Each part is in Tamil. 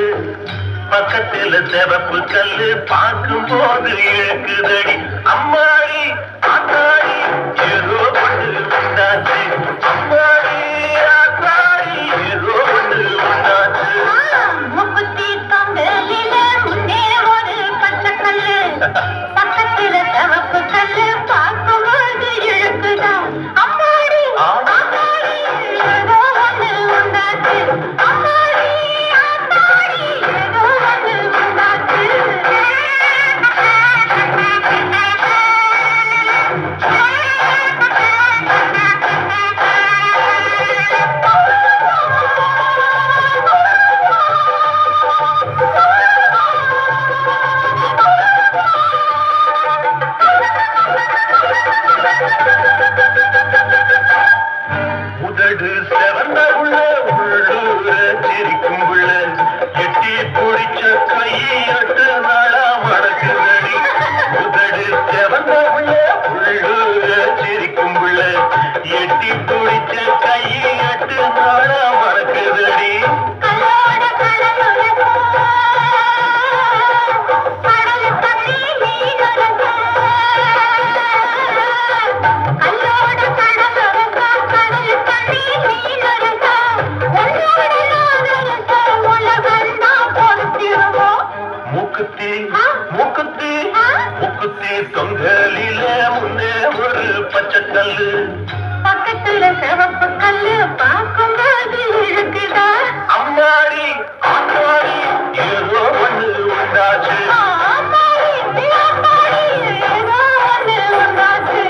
கல்லு பக்கத்துல சிவப்பு கல்லு பார்க்கும் போது இழுக்குதடி அம்மாடி ஆத்தாடி ஏதோ ஒன்று உண்டாச்சு அம்மாடி ஆத்தாடி ஏதோ ஒன்று உண்டாச்சு முக்குத்தி தொங்கலில முன்னே ஒரு பச்சை கல்லு பக்கத்துல சிவப்பு கல்லு பார்க்கும் போது இழுக்குதா அம்மாடி ஆத்தாடி ஏதோ ஒன்று உண்டாச்சு அம்மாடி ஆத்தாடி ஏதோ ஒன்று உண்டாச்சு உதடு செவந்த உள்ள உள்ளூர சிரிக்கும் உள்ள எட்டி பிடிச்ச கையட்டு நாளா மடக்குதடி உதடு செவந்த உள்ள உள்ளூர சிரிக்கும் உள்ள எட்டி பிடிச்ச கையட்டு நாளா மடக்குதடி கல்லோட கடலுலக கடல் தண்ணி மீனொலக கல்லோட கடலுலக கடல் தண்ணி மீனொலக உன்னோட நாகரச உலகந்தான் பொறுத்திருவோம் மூக்குத்தி மூக்குத்தி மூக்குத்தி தொங்கலில முன்னே ஒரு பச்சை கல்லு பக்கத்துல சிவப்பு கல்லு பார்க்கும்போது இருக்குதா அம்மாடி ஆத்தாடி ஏதோ ஒன்று உண்டாச்சு ஆத்தாடி ஆத்தாடி ஏதோ ஒன்று உண்டாச்சு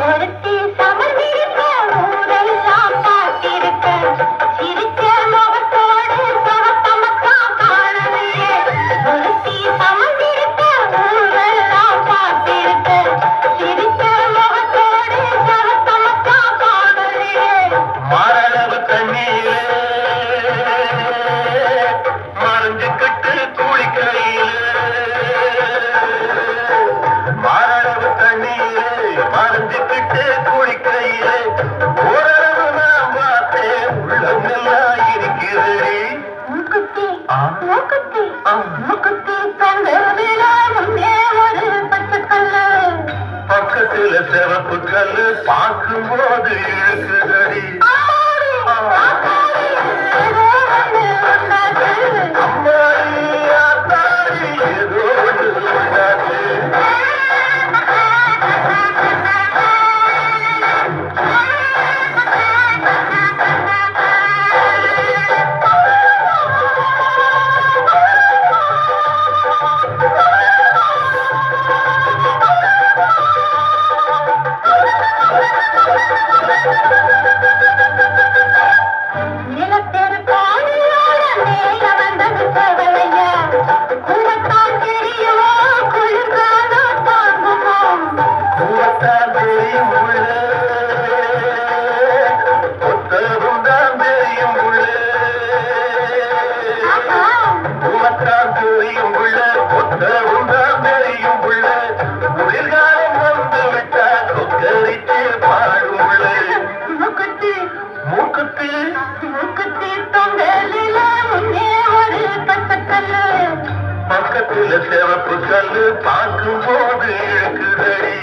ஒருத்தி சமர்ந்திருக்க ஊரெல்லாம் பார்த்திருக்க சிரிச்ச முகத்தோடு சவத்தமக்கா காணலையே ஒருத்தி சமர்ந்திருக்க ஊரெல்லாம் பார்த்திருக்க சிரிச்ச முகத்தோடு சவத்தமக்கா காணலையே மாரளவு தண்ணீரே மறைஞ்சுக்கிட்டு குளிக்கையில மாரளவு தண்ணீரே மறைஞ்சுக்கிட்டு குளிக்கையில ஓரளவு நான் பார்த்தேன் உள்ளமெல்லாம் இருக்கிறது மூக்குத்தி மூக்குத்தி மூக்குத்தி தொங்கலில முன்னே ஒரு பச்சை கல்லு பக்கத்துல சிவப்பு கல்லு பார்க்கும்போது இழுக்குதடி அம்மாடி ஆத்தாடி ஏதோ ஒன்று உண்டாச்சு நிலத்தெரு பாடியோட மேல வந்தது கவலையா கூடத்தான் தெரியுமோ குளிர்காலம் தாங்குமோ பூவத்தான் தெரியும் உள்ள புத்தகம் தான் தெரியும் உள்ள பூவத்தான் தெரியும் உள்ள புத்தகம் தான் தெரியும் உள்ள குளிர்காலம் வந்து விட்டா கொக்கரிச்சு பாடும் உள்ள மூக்குத்தி மூக்குத்தி மூக்குத்தி தொங்கலில முன்னே ஒரு பச்சை கல்லு பக்கத்துல சிவப்பு கல்லு பார்க்கும் போது இழுக்குதடி